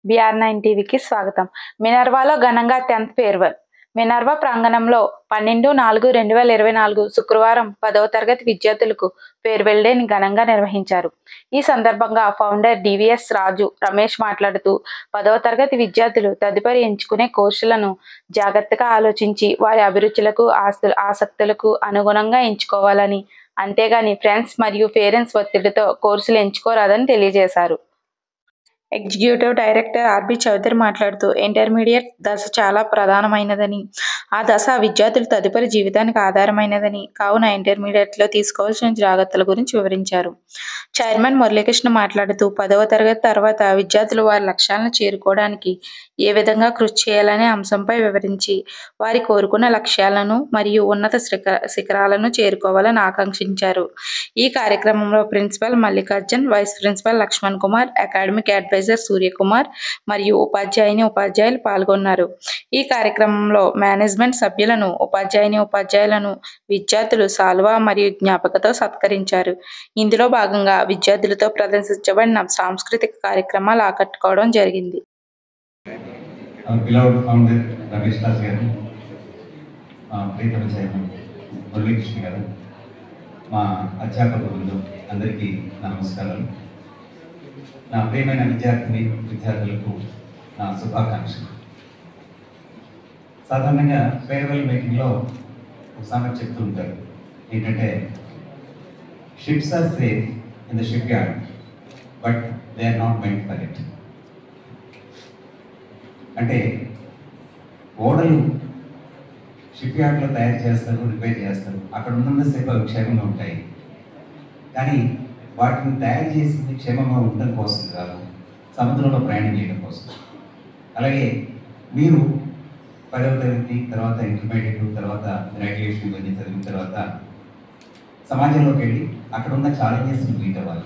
BR9 టీవీకి స్వాగతం. మినర్వాలో ఘనంగా 10th ఫేర్వెల్. మినర్వా ప్రాంగణంలో 12/4/2024 శుక్రవారం 10వ తరగతి విద్యార్థులకు ఫేర్వెల్ డేని ఘనంగా నిర్వహించారు. ఈ సందర్భంగా ఫౌండర్ డివిఎస్ రాజు రమేష్ మాట్లాడుతూ 10వ తరగతి విద్యార్థులు తదుపరి ఎంచుకునే కోర్సులను జాగ్రత్తగా ఆలోచించి వారి అభిరుచులకు ఆసక్తులకు అనుగుణంగా ఎంచుకోవాలని, అంతేగాని ఫ్రెండ్స్ మరియు పేరెంట్స్ ఒత్తిడితో కోర్సులు ఎంచుకోరాదని తెలియజేశారు. ఎగ్జిక్యూటివ్ డైరెక్టర్ ఆర్బి చౌదరి మాట్లాడుతూ ఇంటర్మీడియట్ దశ చాలా ప్రధానమైనదని, ఆ దశ విద్యార్థుల తదుపరి జీవితానికి ఆధారమైనదని, కావున ఇంటర్మీడియట్లో తీసుకోవాల్సిన జాగ్రత్తల గురించి వివరించారు. చైర్మన్ మురళీకృష్ణ మాట్లాడుతూ 10వ తరగతి తర్వాత విద్యార్థులు వారి లక్ష్యాలను చేరుకోవడానికి ఏ విధంగా కృషి చేయాలనే అంశంపై వివరించి వారి కోరుకున్న లక్ష్యాలను మరియు ఉన్నత శిఖరాలను చేరుకోవాలని ఆకాంక్షించారు. ఈ కార్యక్రమంలో principal Mallikarjun, vice principal Lakshman Kumar, academic advisor Suryakumar మరియు ఉపాధ్యాయులు పాల్గొన్నారు. ఈ కార్యక్రమంలో మేనేజ్మెంట్ సభ్యులను, ఉపాధ్యాయులను విద్యార్థులు సాల్వా మరియు జ్ఞాపకతో సత్కరించారు. ఇందులో భాగంగా విద్యార్థులతో ప్రదర్శించబడిన సాంస్కృతిక కార్యక్రమాలు ఆకట్టుకోవడం జరిగింది. మా అధ్యాపకులు అందరికీ నమస్కారాలు. నా ప్రియమైన విద్యార్థులకు నా శుభాకాంక్షలు. సాధారణంగా ఫేర్వెల్ మీటింగ్లో ఒక సామెత చెప్తూ ఉంటారు, ఏంటంటే ships are safe in the shipyard but they are not meant for it. అంటే ఓడలు షిప్ యార్డ్లో తయారు చేస్తారు, రిపేర్ చేస్తారు, అక్కడ ఉన్నంతసేపు అవి క్షేమంగా ఉంటాయి. కానీ వాటిని తయారు చేసింది క్షేమంగా ఉండడం కోసం కాదు, సముద్రంలో ప్రయాణం చేయడం కోసం. అలాగే మీరు 10వ తరగతి తర్వాత ఇంటర్మీడియట్ తర్వాత గ్రాడ్యుయేషన్ ఇవన్నీ చదివిన తర్వాత సమాజంలోకి వెళ్ళి అక్కడ ఉన్న ఛాలెంజెస్ని మీట్ అవ్వాలి.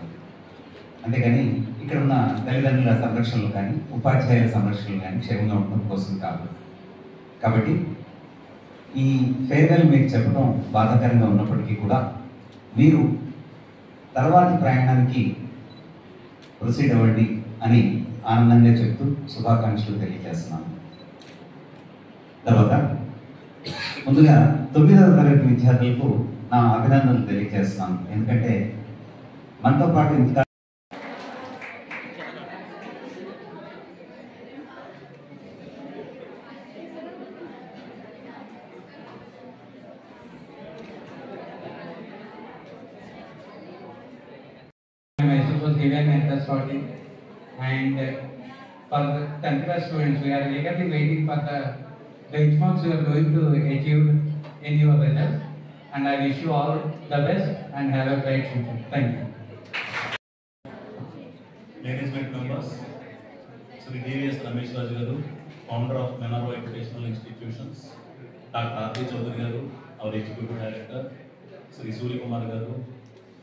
అంతేగాని ఇక్కడ ఉన్న తల్లిదండ్రుల సంరక్షణలు కానీ ఉపాధ్యాయుల సంరక్షణలు కానీ క్షేమంగా ఉండడం కోసం కాదు. కాబట్టి ఈ ఫేర్వెల్ మీకు చెప్పడం బాధాకరంగా ఉన్నప్పటికీ కూడా మీరు తర్వాతి ప్రయాణానికి ప్రొసీడ్ అవ్వండి అని ఆనందంగా చెప్తూ శుభాకాంక్షలు తెలియజేస్తున్నాను. తర్వాత ముందుగా 9వ తరగతి విద్యార్థులకు నా అభినందనలు తెలియజేస్తున్నాను. ఎందుకంటే మనతో పాటు ఇంత myself was given at the starting, and for the 10th class students, we are eagerly waiting for the benchmarks you are going to achieve in your result, and I wish you all the best and have a great future. Thank you. Management members, Sri D.V.S. Ramesh Raju garu, founder of Minerva Educational Institutions, Dr. R.P. Chaudhary garu, our executive director, Sri Surya Kumar garu,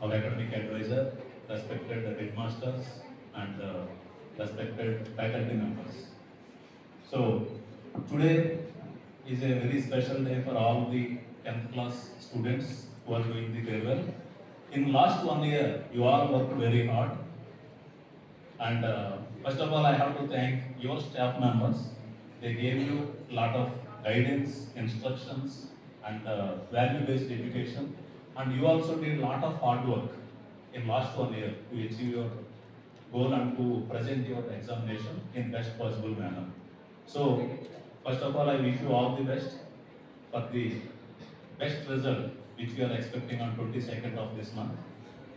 our academic advisor, respected headmasters and respected faculty members. So today is a very special day for all the 10th class students who are doing the farewell. In last 1 year, you all worked very hard, and first of all I have to thank your staff members. They gave you a lot of guidance, instructions and value-based education, and you also did a lot of hard work in last 1 year to achieve your goal and to present your examination in best possible manner. So first of all I wish you all the best for the best result which we are expecting on 22nd of this month.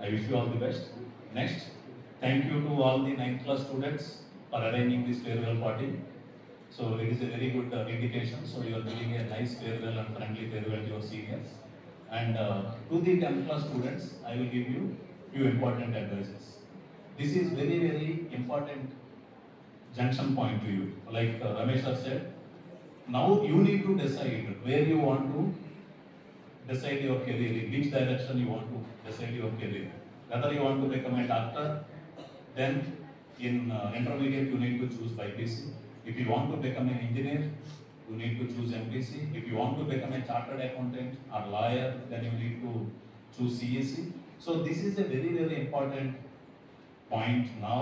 I wish you all the best. Next, thank you to all the 9th class students for arranging this farewell party. So it is a very good indication. So you are giving a nice farewell and friendly farewell to your seniors. And to the 10th class students, I will give you few important advices. This is very, very important junction point to you. Like Ramesh sir said, now you need to decide where you want to decide your career, in which direction you want to decide your career. Whether you want to become a doctor, then in intermediate you need to choose BPC. If you want to become an engineer, you need to choose MPC. If you want to become a chartered accountant or lawyer, then you need to choose CSE. So this is a very, very important point now.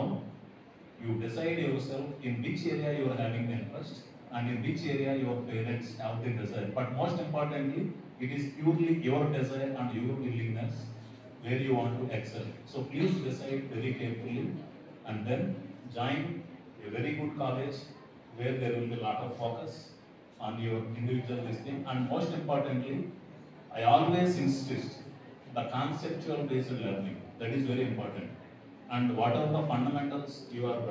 You decide yourself in which area you are having the interest and in which area your parents have the desire. But most importantly, it is purely your desire and your willingness where you want to excel. So please decide very carefully and then join a very good college where there will be a lot of focus on your individual listing. And most importantly, I always insist the conceptual based learning. That is very important. And what are the fundamentals you are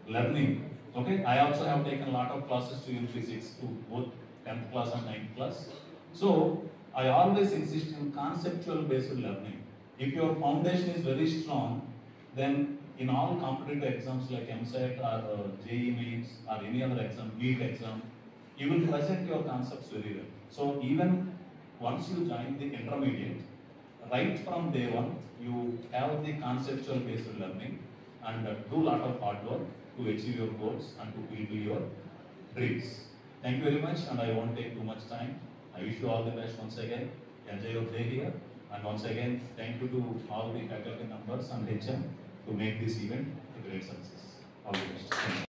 learning? Okay, I also have taken a lot of classes to in physics to both 10th class and 9th class. So I always insist in conceptual based learning. If your foundation is very strong, then in all competitive exams like MSET or JEE Mains or any other exam, NEET exam, you will present your concepts very well. So even once you join the intermediate, right from day one, you have the conceptual based learning and do a lot of hard work to achieve your goals and to fulfill your dreams. Thank you very much, and I won't take too much time. I wish you all the best once again. Enjoy your day here, and once again, thank you to all the faculty members and HM to make this event a great success. All the best. Thank you.